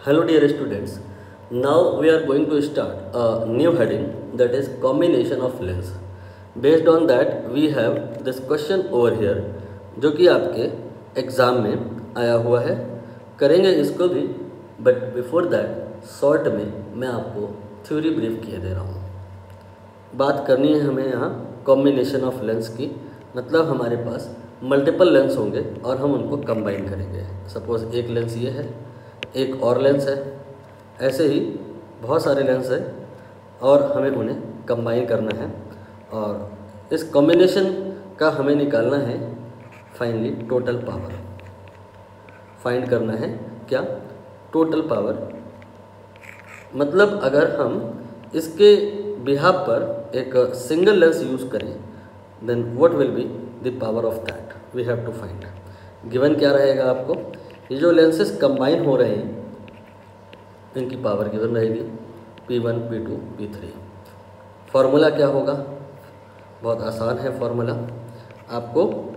Hello dear students, now we are going to start a new heading, that is combination of lens. Based on that we have this question over here जो कि आपके exam में आया हुआ है, करेंगे इसको भी, बट बिफोर दैट शॉर्ट में मैं आपको थ्योरी ब्रीफ किए दे रहा हूँ। बात करनी है हमें यहाँ कॉम्बिनेशन ऑफ लेंस की, मतलब हमारे पास मल्टीपल लेंस होंगे और हम उनको कंबाइन करेंगे। सपोज़ एक लेंस ये है, एक और लेंस है, ऐसे ही बहुत सारे लेंस हैं और हमें उन्हें कंबाइन करना है और इस कॉम्बिनेशन का हमें निकालना है फाइनली टोटल पावर। फाइंड करना है क्या? Total power. मतलब अगर हम इसके बिहाफ पर एक सिंगल लेंस यूज़ करें then what will be the power of that we have to find. Given क्या रहेगा आपको? ये जो लेंसेस कंबाइन हो रहे हैं इनकी पावर गिवन रहेगी P1, P2, P3। फार्मूला क्या होगा? बहुत आसान है फार्मूला। आपको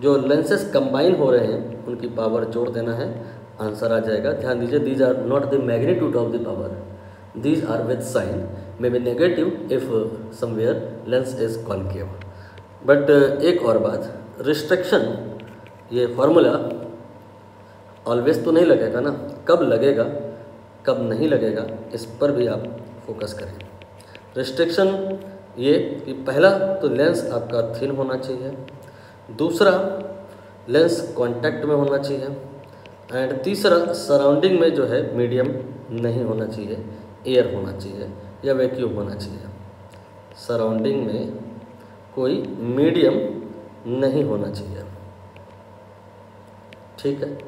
जो लेंसेस कंबाइन हो रहे हैं उनकी पावर जोड़ देना है, आंसर आ जाएगा। ध्यान दीजिए, these are not the magnitude of the power, these are with sign, may be negative if somewhere lens is concave. But एक और बात, रिस्ट्रिक्शन, ये फार्मूला ऑलवेज तो नहीं लगेगा ना, कब लगेगा कब नहीं लगेगा इस पर भी आप फोकस करें। रिस्ट्रिक्शन ये कि पहला तो लेंस आपका थिन होना चाहिए, दूसरा लेंस कांटेक्ट में होना चाहिए, एंड तीसरा सराउंडिंग में जो है मीडियम नहीं होना चाहिए, एयर होना चाहिए या वैक्यूम होना चाहिए। सराउंडिंग में कोई मीडियम नहीं होना चाहिए, ठीक है।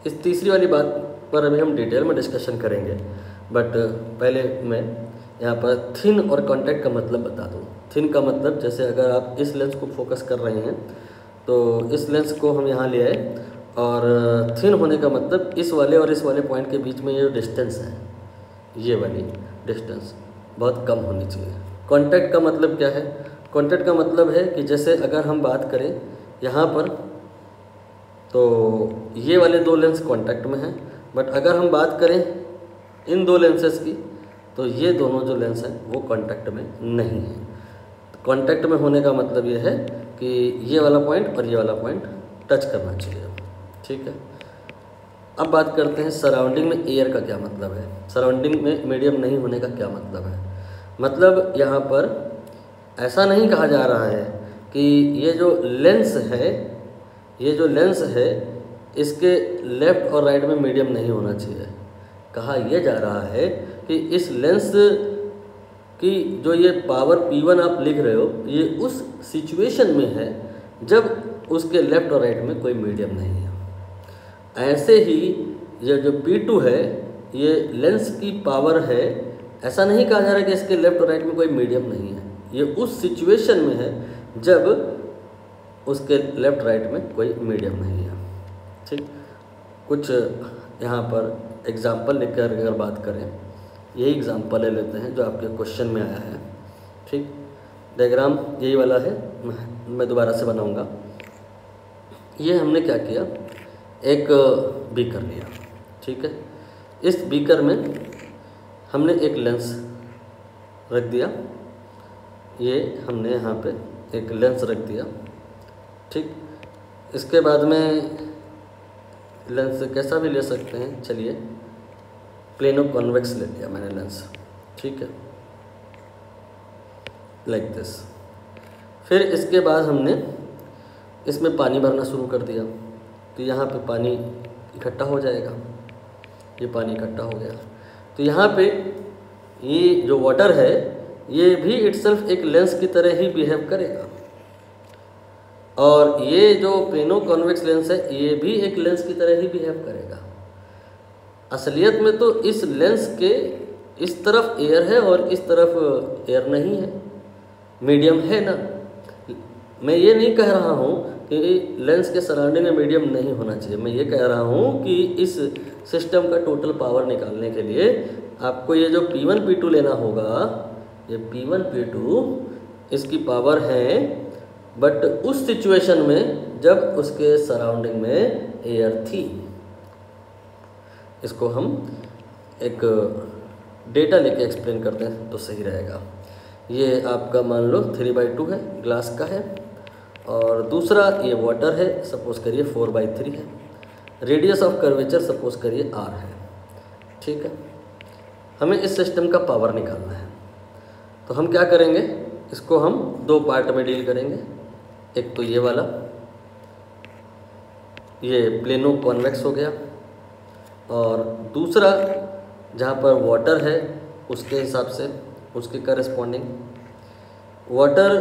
इस तीसरी वाली बात पर अभी हम डिटेल में डिस्कशन करेंगे, बट पहले मैं यहाँ पर थिन और कांटेक्ट का मतलब बता दूँ। थिन का मतलब, जैसे अगर आप इस लेंस को फोकस कर रहे हैं तो इस लेंस को हम यहाँ ले आए, और थिन होने का मतलब इस वाले और इस वाले पॉइंट के बीच में ये जो डिस्टेंस है, ये वाली डिस्टेंस बहुत कम होनी चाहिए। कांटेक्ट का मतलब क्या है? कांटेक्ट का मतलब है कि जैसे अगर हम बात करें यहाँ पर, तो ये वाले दो लेंस कांटेक्ट में हैं, बट अगर हम बात करें इन दो लेंसेस की तो ये दोनों जो लेंस हैं वो कांटेक्ट में नहीं है। कांटेक्ट में होने का मतलब ये है कि ये वाला पॉइंट और ये वाला पॉइंट टच करना चाहिए, ठीक है। अब बात करते हैं सराउंडिंग में एयर का क्या मतलब है, सराउंडिंग में मीडियम नहीं होने का क्या मतलब है। मतलब यहाँ पर ऐसा नहीं कहा जा रहा है कि ये जो लेंस है इसके लेफ़्ट और राइट में मीडियम नहीं होना चाहिए। कहा यह जा रहा है कि इस लेंस की जो ये पावर P1 आप लिख रहे हो, ये उस सिचुएशन में है जब उसके लेफ़्ट और राइट में कोई मीडियम नहीं है। ऐसे ही ये जो P2 है, ये लेंस की पावर है। ऐसा नहीं कहा जा रहा है कि इसके लेफ़्ट और राइट में कोई मीडियम नहीं है, ये उस सिचुएशन में है जब उसके लेफ़्ट राइट में कोई मीडियम नहीं है, ठीक। कुछ यहाँ पर एग्जाम्पल लेकर अगर बात करें, यही एग्जाम्पल ले लेते हैं जो आपके क्वेश्चन में आया है, ठीक। डायग्राम यही वाला है, मैं दोबारा से बनाऊंगा। ये हमने क्या किया, एक बीकर लिया, ठीक है। इस बीकर में हमने एक लेंस रख दिया, ये हमने यहाँ पे एक लेंस रख दिया, ठीक। इसके बाद में लेंस कैसा भी ले सकते हैं, चलिए प्लेनो कॉन्वेक्स ले लिया मैंने लेंस, ठीक है, लाइक दिस। फिर इसके बाद हमने इसमें पानी भरना शुरू कर दिया, तो यहाँ पे पानी इकट्ठा हो जाएगा। ये पानी इकट्ठा हो गया तो यहाँ पे ये जो वाटर है ये भी इटसेल्फ एक लेंस की तरह ही बिहेव करेगा, और ये जो प्लेनो कॉन्वेक्स लेंस है ये भी एक लेंस की तरह ही बिहेव करेगा। असलियत में तो इस लेंस के इस तरफ एयर है और इस तरफ एयर नहीं है, मीडियम है ना। मैं ये नहीं कह रहा हूँ कि लेंस के सराउंडिंग में मीडियम नहीं होना चाहिए, मैं ये कह रहा हूँ कि इस सिस्टम का टोटल पावर निकालने के लिए आपको ये जो P1 P2 लेना होगा, ये P1 P2 इसकी पावर है, बट उस सिचुएशन में जब उसके सराउंडिंग में एयर थी। इसको हम एक डेटा लेके एक्सप्लेन करते हैं तो सही रहेगा। ये आपका मान लो 3/2 है, ग्लास का है, और दूसरा ये वाटर है, सपोज करिए 4/3 है। रेडियस ऑफ कर्वेचर सपोज करिए r है, ठीक है। हमें इस सिस्टम का पावर निकालना है, तो हम क्या करेंगे, इसको हम दो पार्ट में डील करेंगे। एक तो ये वाला, ये प्लेनो कॉन्वेक्स हो गया, और दूसरा जहाँ पर वाटर है उसके हिसाब से, उसके करस्पॉन्डिंग वाटर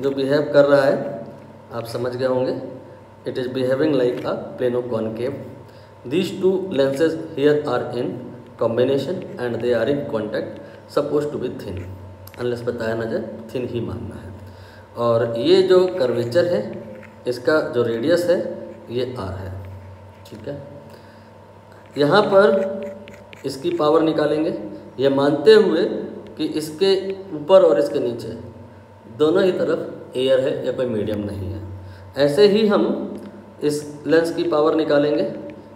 जो बिहेव कर रहा है आप समझ गए होंगे, it is behaving like a plano concave. These two lenses here are in combination and they are in contact, suppose to be thin, unless बताया ना जाए थिन ही मानना है। और ये जो कर्वेचर है इसका जो रेडियस है ये r है, ठीक है। यहाँ पर इसकी पावर निकालेंगे, ये मानते हुए कि इसके ऊपर और इसके नीचे दोनों ही तरफ एयर है या कोई मीडियम नहीं है। ऐसे ही हम इस लेंस की पावर निकालेंगे,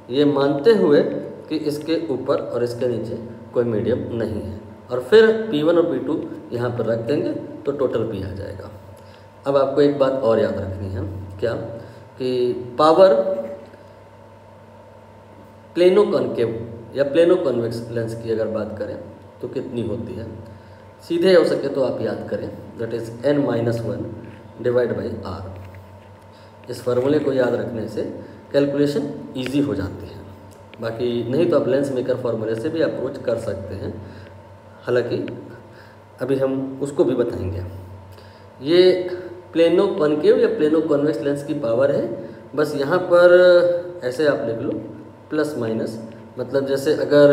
ये मानते हुए कि इसके ऊपर और इसके नीचे कोई मीडियम नहीं है, और फिर P1 और P2 यहाँ पर रख देंगे तो टोटल P आ जाएगा। अब आपको एक बात और याद रखनी है, क्या कि पावर प्लेनो कॉनकेव या प्लेनो कॉन्वेक्स लेंस की अगर बात करें तो कितनी होती है, सीधे हो सके तो आप याद करें, that is n-1 divide by r। इस फार्मूले को याद रखने से कैलकुलेशन इजी हो जाती है। बाकी नहीं तो आप लेंस मेकर फार्मूले से भी अप्रोच कर सकते हैं, हालांकि अभी हम उसको भी बताएंगे। ये प्लेनो कॉनकेव या प्लेनो कॉन्वेक्स लेंस की पावर है, बस यहाँ पर ऐसे आप लिख लो प्लस माइनस, मतलब जैसे अगर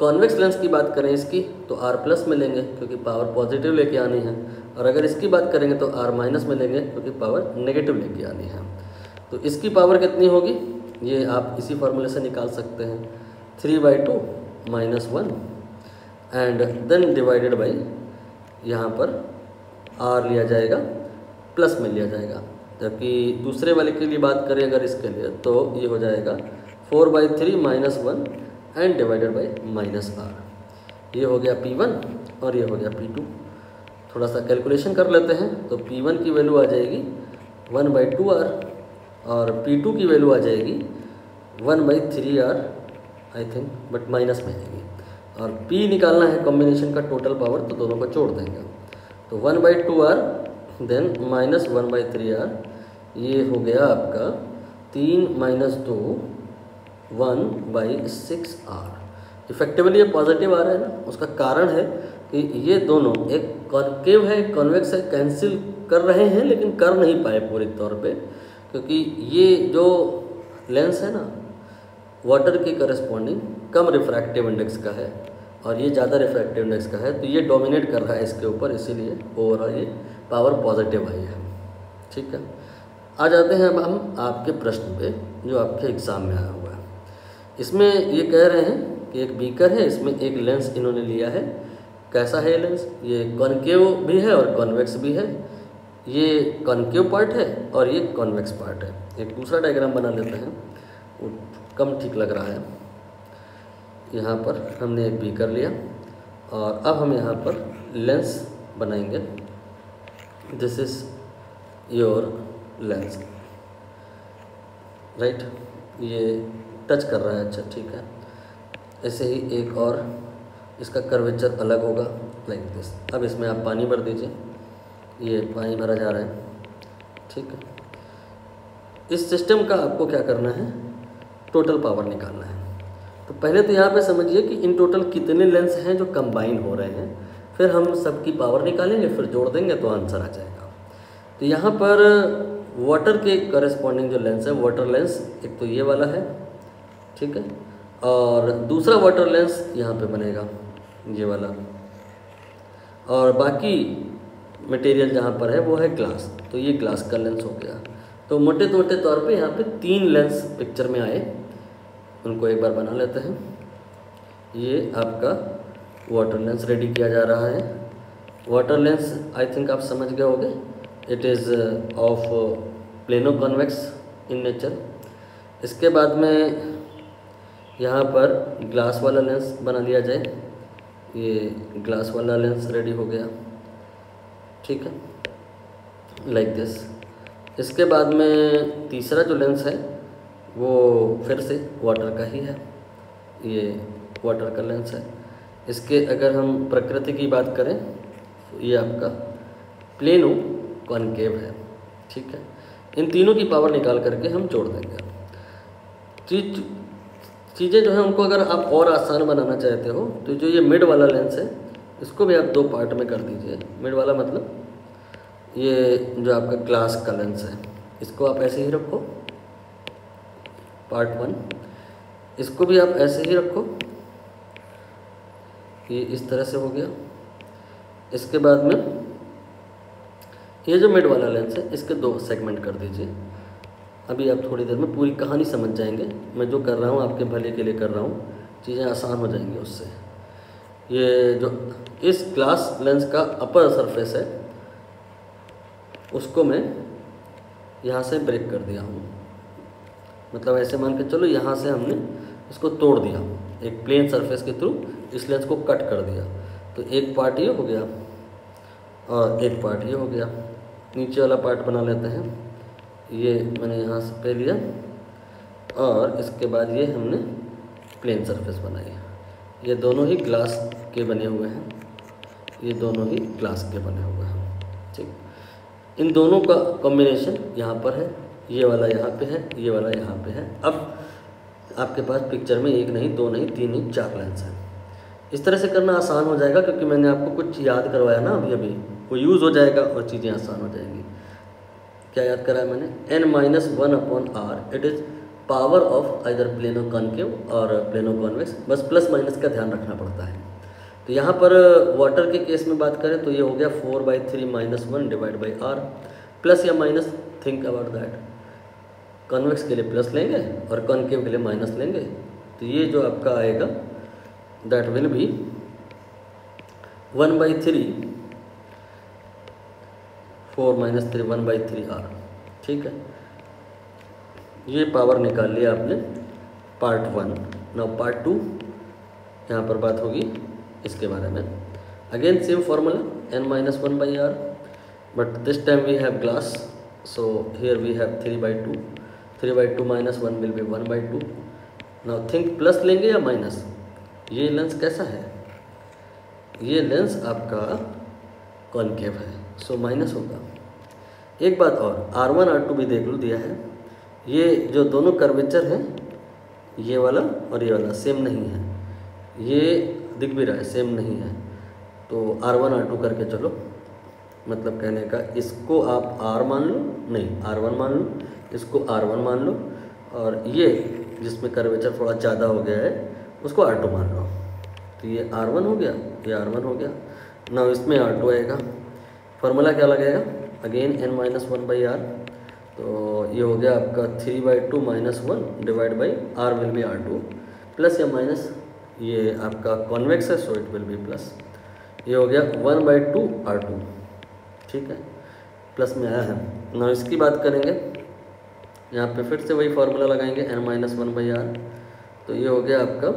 कॉन्वेक्स लेंस की बात करें इसकी तो r प्लस में लेंगे क्योंकि पावर पॉजिटिव लेके आनी है, और अगर इसकी बात करेंगे तो r माइनस में लेंगे क्योंकि पावर नेगेटिव लेके आनी है। तो इसकी पावर कितनी होगी ये आप इसी फार्मूले से निकाल सकते हैं, 3/2 - 1 एंड देन डिवाइडेड बाई, यहाँ पर r लिया जाएगा प्लस में लिया जाएगा, जबकि दूसरे वाले के लिए बात करें अगर इसके लिए तो ये हो जाएगा 4/3 - 1 एंड डिवाइडेड बाई -r। ये हो गया P1 और ये हो गया P2। थोड़ा सा कैलकुलेशन कर लेते हैं, तो P1 की वैल्यू आ जाएगी 1/2r और P2 की वैल्यू आ जाएगी 1/3r I think, but minus में आएगी, और P निकालना है कॉम्बिनेशन का टोटल पावर, तो दोनों को जोड़ देंगे, तो 1/2r देन -1/3r, ये हो गया आपका 3 - 2 1/6r। इफेक्टिवली ये पॉजिटिव आ रहा है ना, उसका कारण है कि ये दोनों, एक कॉनकेव है एक कॉन्वेक्स है, कैंसिल कर रहे हैं लेकिन कर नहीं पाए पूरी तौर पे, क्योंकि ये जो लेंस है ना वाटर के करस्पॉन्डिंग कम रिफ्रैक्टिव इंडेक्स का है और ये ज़्यादा रिफ्रैक्टिव इंडेक्स का है, तो ये डोमिनेट कर रहा है इसके ऊपर, इसीलिए ओवरऑल ये पावर पॉजिटिव आई है, ठीक है। आ जाते हैं अब हम आपके प्रश्न पे जो आपके एग्ज़ाम में आया हुआ है। इसमें ये कह रहे हैं कि एक बीकर है, इसमें एक लेंस इन्होंने लिया है। कैसा है ये लेंस, ये कॉनकेव भी है और कॉन्वेक्स भी है। ये कॉनकेव पार्ट है और ये कॉन्वेक्स पार्ट है। एक दूसरा डायग्राम बना लेते हैं, वो कम ठीक लग रहा है। यहाँ पर हमने एक बीकर लिया और अब हम यहाँ पर लेंस बनाएंगे। This is your lens, right. ये टच कर रहा है, अच्छा ठीक है। ऐसे ही एक और इसका कर्वेचर अलग होगा लाइक दिस। अब इसमें आप पानी भर दीजिए, ये पानी भरा जा रहा है, ठीक है। इस सिस्टम का आपको क्या करना है, टोटल पावर निकालना है। तो पहले तो यहाँ पे समझिए कि इन टोटल कितने लेंस हैं जो कंबाइन हो रहे हैं, फिर हम सबकी पावर निकालेंगे, फिर जोड़ देंगे तो आंसर आ जाएगा। तो यहाँ पर वाटर के करस्पॉन्डिंग जो लेंस है, वाटर लेंस एक तो ये वाला है, ठीक है, और दूसरा वाटर लेंस यहाँ पे बनेगा ये वाला, और बाकी मटेरियल जहाँ पर है वो है ग्लास, तो ये ग्लास का लेंस हो गया। तो मोटे तोटे तौर पे यहाँ पे 3 लेंस पिक्चर में आए, उनको एक बार बना लेते हैं। ये आपका वाटर लेंस रेडी किया जा रहा है। वाटर लेंस आई थिंक आप समझ गए होंगे, it is of plano convex in nature. इसके बाद में यहाँ पर ग्लास वाला लेंस बना लिया जाए। ये ग्लास वाला लेंस रेडी हो गया, ठीक है, लाइक दिस। इसके बाद में तीसरा जो लेंस है वो फिर से वाटर का ही है, ये वाटर का लेंस है। इसके अगर हम प्रकृति की बात करें तो ये आपका प्लेनो कॉनकेव है, ठीक है। इन तीनों की पावर निकाल करके हम जोड़ देंगे। चीज़ें जो है उनको अगर आप और आसान बनाना चाहते हो तो जो ये मिड वाला लेंस है इसको भी आप दो पार्ट में कर दीजिए। मिड वाला मतलब ये जो आपका ग्लास का लेंस है इसको आप ऐसे ही रखो, पार्ट 1। इसको भी आप ऐसे ही रखो, ये इस तरह से हो गया। इसके बाद में ये जो मिड वाला लेंस है इसके दो सेगमेंट कर दीजिए। अभी आप थोड़ी देर में पूरी कहानी समझ जाएंगे। मैं जो कर रहा हूँ आपके भले के लिए कर रहा हूँ, चीज़ें आसान हो जाएंगी उससे। ये जो इस ग्लास लेंस का अपर सरफेस है उसको मैं यहाँ से ब्रेक कर दिया हूँ, मतलब ऐसे मान के चलो यहाँ से हमने इसको तोड़ दिया, एक प्लेन सरफेस के थ्रू इस लेंस को कट कर दिया। तो एक पार्ट ये हो गया और एक पार्ट ये हो गया। नीचे वाला पार्ट बना लेते हैं, ये मैंने यहाँ से पे लिया और इसके बाद ये हमने प्लेन सरफेस बनाई। ये दोनों ही ग्लास के बने हुए हैं, ये दोनों ही ग्लास के बने हुए हैं, ठीक। इन दोनों का कॉम्बिनेशन यहाँ पर है, ये वाला यहाँ पे है, ये वाला यहाँ पे है। अब आपके पास पिक्चर में एक नहीं, दो नहीं, तीन नहीं, चार लेंस हैं। इस तरह से करना आसान हो जाएगा क्योंकि मैंने आपको कुछ याद करवाया ना अभी, वो यूज़ हो जाएगा और चीज़ें आसान हो जाएंगी। क्या याद कराया मैंने? n-1/r it is power of either plano concave और प्लेनो कॉन्वेक्स। बस प्लस माइनस का ध्यान रखना पड़ता है। तो यहाँ पर वाटर के केस में बात करें तो ये हो गया 4/3 - 1 डिवाइड बाई r। प्लस या minus, think about that. Convex के लिए प्लस लेंगे और कॉनकेव के लिए माइनस लेंगे, तो ये जो आपका आएगा दैट विल बी 1/3 4 - 3 1/3r, ठीक है। ये पावर निकाल लिया आपने पार्ट 1। नाउ पार्ट 2 यहाँ पर बात होगी इसके बारे में। Again same formula n-1/r, but this time we have glass, so here we have 3/2। 3/2 - 1 will be 1/2। Now think plus लेंगे या माइनस। ये लेंस कैसा है? ये लेंस आपका कॉनकेव है, सो माइनस होगा। एक बात और, R1 R2 भी देख लो दिया है। ये जो दोनों कर्वेचर हैं, ये वाला और ये वाला सेम नहीं है, ये दिख भी रहा है सेम नहीं है। तो R1 R2 करके चलो, मतलब कहने का इसको आप R मान लो, नहीं R1 मान लो, इसको R1 मान लो, और ये जिसमें कर्वेचर थोड़ा ज़्यादा हो गया है उसको R2 मान लो। तो ये R1 हो गया, ये R1 हो गया। ना इसमें R2 आएगा। फार्मूला क्या लगेगा? अगेन n-1/r, तो ये हो गया आपका 3/2 - 1 divide by r will be R2, plus या माइनस, ये आपका कॉन्वेक्स है so it will be plus. ये हो गया 1/2 R2, ठीक है, प्लस में आया है। ना इसकी बात करेंगे, यहाँ पे फिर से वही फार्मूला लगाएंगे n-1/r। तो ये हो गया आपका,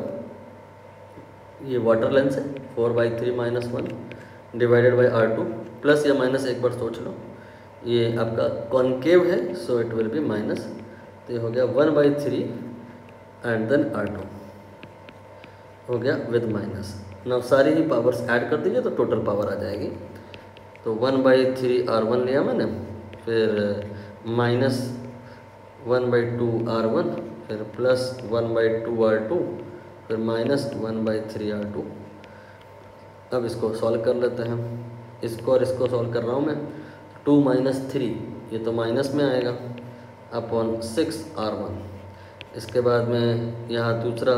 ये वाटर लेंस है 4/3 - 1 डिवाइडेड बाई R2, प्लस या माइनस एक बार सोच लो। ये आपका कॉनकेव है so it will be minus. तो ये हो गया 1/3 एंड देन R2 हो गया विद माइनस। नाउ सारी ही पावर्स ऐड कर दीजिए तो टोटल पावर आ जाएगी। तो 1/3 R1 लिया मैंने, फिर माइनस 1/2 R1, फिर प्लस 1/2 R2, फिर माइनस 1/3 R2। अब इसको सॉल्व कर लेते हैं, इसको और इसको सॉल्व कर रहा हूँ मैं। 2 - 3 ये तो माइनस में आएगा अपॉन 6 R1। इसके बाद में यहाँ दूसरा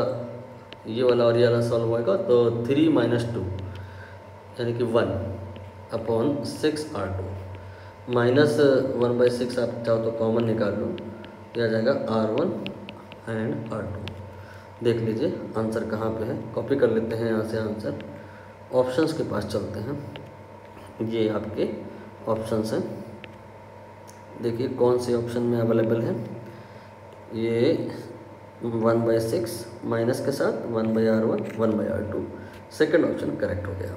ये वाला और ये वाला सॉल्व होगा तो 3 - 2 यानी कि 1 अपॉन 6 R2। माइनस 1/6 आप चाहो तो कॉमन निकाल लो, यह आ जाएगा R1 एंड R2। देख लीजिए आंसर कहाँ पे है, कॉपी कर लेते हैं यहाँ से आंसर। ऑप्शंस के पास चलते हैं, ये आपके ऑप्शंस हैं। देखिए कौन से ऑप्शन में अवेलेबल है। ये 1/6 माइनस के साथ 1/r1 1/r2। Second option correct हो गया।